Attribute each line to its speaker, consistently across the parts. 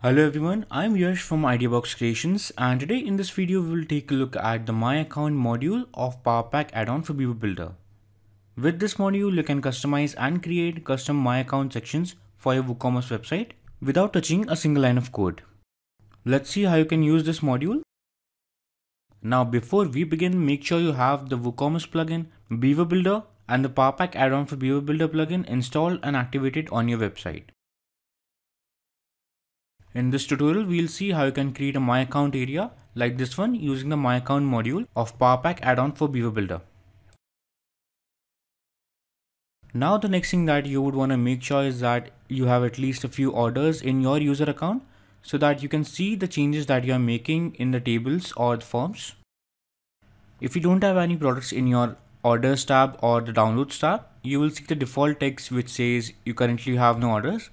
Speaker 1: Hello everyone, I'm Yash from Ideabox Creations, and today in this video we will take a look at the My Account module of PowerPack add-on for Beaver Builder. With this module, you can customize and create custom My Account sections for your WooCommerce website without touching a single line of code. Let's see how you can use this module. Now before we begin, make sure you have the WooCommerce plugin, Beaver Builder, and the PowerPack add-on for Beaver Builder plugin installed and activated on your website. In this tutorial, we'll see how you can create a My Account area like this one using the My Account module of PowerPack add-on for Beaver Builder. Now the next thing that you would want to make sure is that you have at least a few orders in your user account so that you can see the changes that you are making in the tables or the forms. If you don't have any products in your orders tab or the downloads tab, you will see the default text which says you currently have no orders,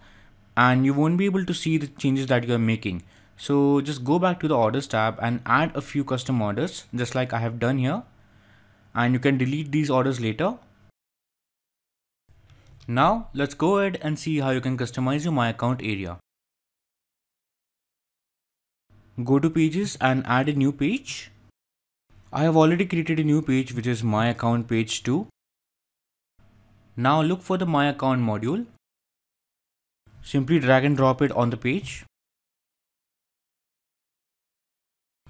Speaker 1: and you won't be able to see the changes that you are making. So just go back to the orders tab and add a few custom orders just like I have done here, and you can delete these orders later. Now let's go ahead and see how you can customize your My Account area. Go to pages and add a new page. I have already created a new page which is My Account page 2. Now look for the My Account module. Simply drag and drop it on the page.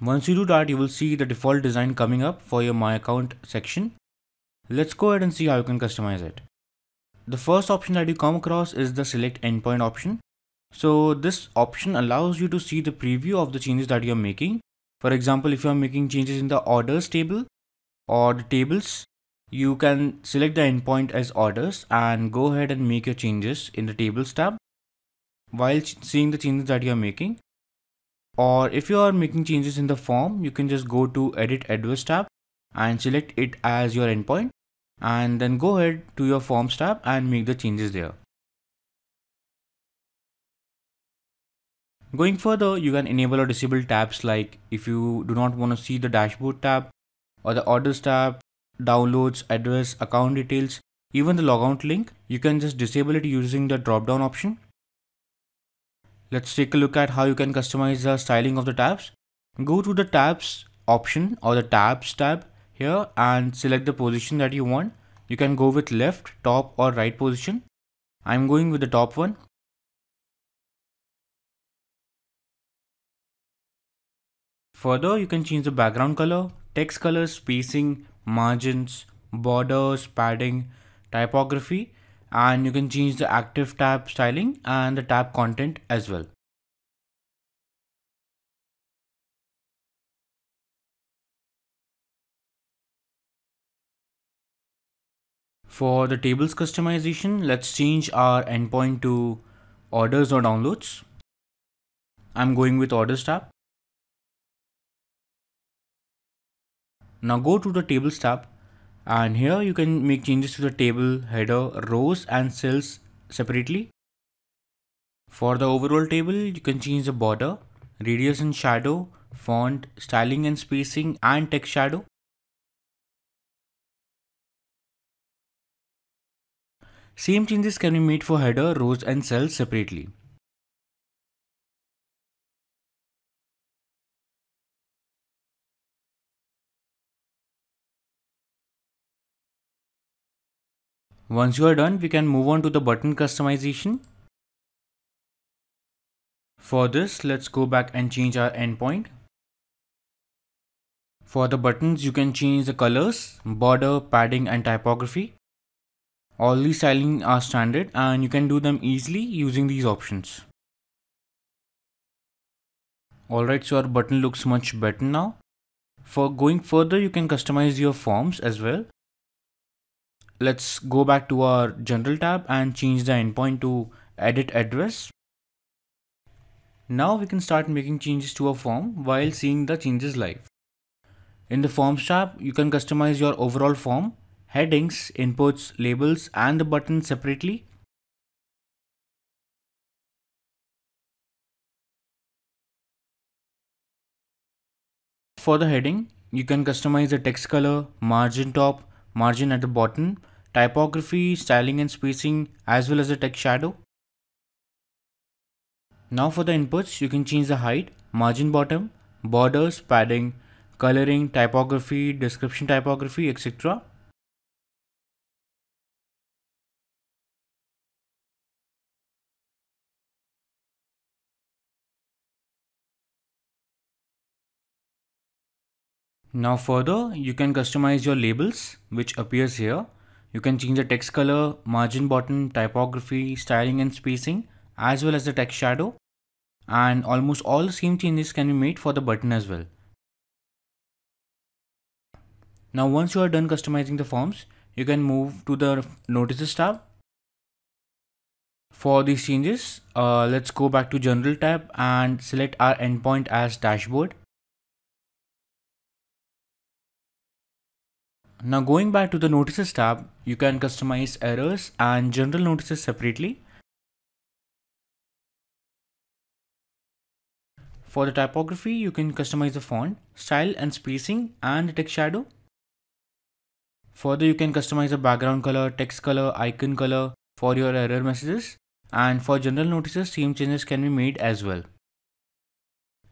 Speaker 1: Once you do that, you will see the default design coming up for your My Account section. Let's go ahead and see how you can customize it. The first option that you come across is the select endpoint option. So this option allows you to see the preview of the changes that you are making. For example, if you are making changes in the orders table or the tables, you can select the endpoint as orders and go ahead and make your changes in the tables tab while seeing the changes that you are making. Or if you are making changes in the form, you can just go to edit address tab and select it as your endpoint, and then go ahead to your forms tab and make the changes there. Going further, you can enable or disable tabs like if you do not want to see the dashboard tab or the orders tab, downloads, address, account details, even the logout link, you can just disable it using the drop down option. Let's take a look at how you can customize the styling of the tabs. Go to the tabs option or the tabs tab here and select the position that you want. You can go with left, top or right position. I'm going with the top one. Further, you can change the background color, text color, spacing, margins, borders, padding, typography, and you can change the active tab styling and the tab content as well. For the tables customization, let's change our endpoint to orders or downloads. I'm going with orders tab. Now go to the tables tab, and here you can make changes to the table header, rows and cells separately. For the overall table, you can change the border, radius and shadow, font, styling and spacing, and text shadow. Same changes can be made for header, rows and cells separately. Once you are done, we can move on to the button customization. For this, let's go back and change our endpoint. For the buttons, you can change the colors, border, padding and typography. All these styling are standard and you can do them easily using these options. Alright, so our button looks much better now. For going further, you can customize your forms as well. Let's go back to our general tab and change the endpoint to edit address. Now we can start making changes to our form while seeing the changes live. In the forms tab, you can customize your overall form, headings, inputs, labels and the buttons separately. For the heading, you can customize the text color, margin top, margin at the bottom, typography, styling and spacing, as well as the text shadow. Now for the inputs, you can change the height, margin bottom, borders, padding, coloring, typography, description typography, etc. Now further, you can customize your labels, which appears here. You can change the text color, margin bottom, typography, styling and spacing, as well as the text shadow. And almost all the same changes can be made for the button as well. Now once you are done customizing the forms, you can move to the notices tab. For these changes, let's go back to general tab and select our endpoint as dashboard. Now going back to the notices tab, you can customize errors and general notices separately. For the typography, you can customize the font, style and spacing and the text shadow. Further, you can customize the background color, text color, icon color for your error messages. And for general notices, same changes can be made as well.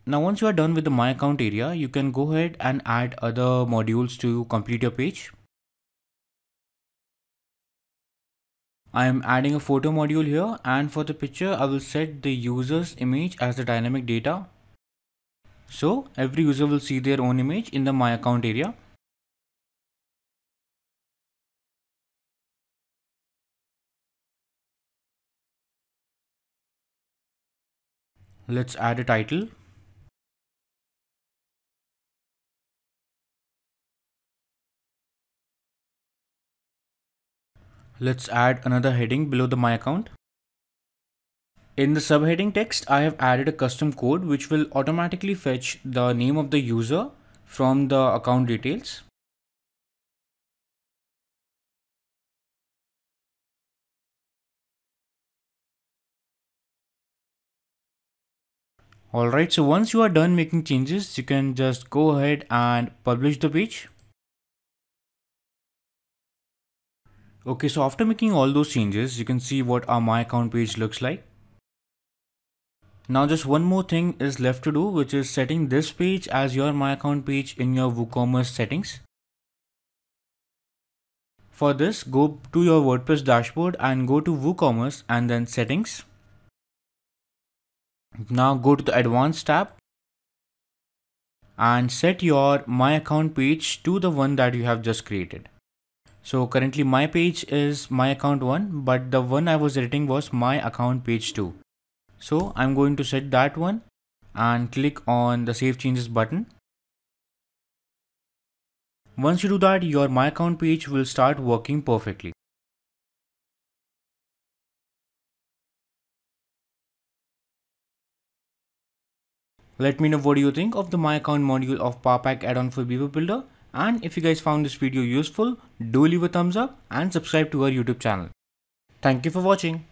Speaker 1: Now once you are done with the My Account area, you can go ahead and add other modules to complete your page. I am adding a photo module here, and for the picture I will set the user's image as the dynamic data. So every user will see their own image in the My Account area. Let's add a title. Let's add another heading below the My Account. In the subheading text, I have added a custom code which will automatically fetch the name of the user from the account details. Alright, so once you are done making changes, you can just go ahead and publish the page. Okay, so after making all those changes, you can see what our My Account page looks like. Now just one more thing is left to do, which is setting this page as your My Account page in your WooCommerce settings. For this, go to your WordPress dashboard and go to WooCommerce and then settings. Now go to the advanced tab and set your My Account page to the one that you have just created. So currently my page is My Account 1, but the one I was editing was My Account page 2. So I'm going to set that one and click on the Save Changes button. Once you do that, your My Account page will start working perfectly. Let me know what you think of the My Account module of Powerpack add-on for Beaver Builder. And if you guys found this video useful, do leave a thumbs up and subscribe to our YouTube channel. Thank you for watching.